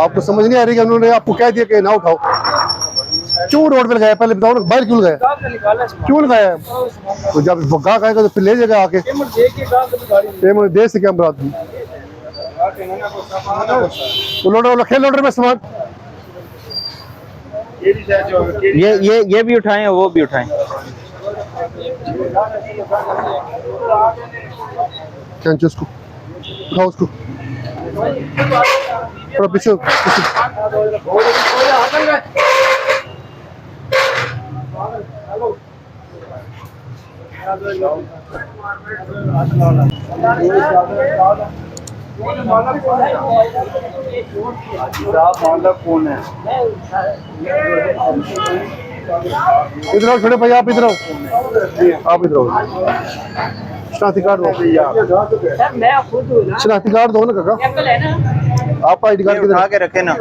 आपको समझ नहीं आ रही कि उन्होंने आपको कह दिया कि ना उठाओ, क्यों रोड पे लगाया? पहले बताओ ना, बाहर क्यों लगाया? क्यों लगाया? तो जब गाहक आएगा तो फिर ले जाएगा आके। पेमेंट दे से क्या बात? लोडर रखे, लोडर में सामान। ये भी उठाएं, वो भी उठाएं। खींचो उसको, उठाओ उसको, थोड़ा पीछे। कौन है? इधर आओ छोटे भाई, आप इधर आओ, आप इधर आओ। शनाख्ती कार्ड दो, शनाख्ती कार्ड दो ना काका। आप आई डी कार्ड उठा के रखे ना।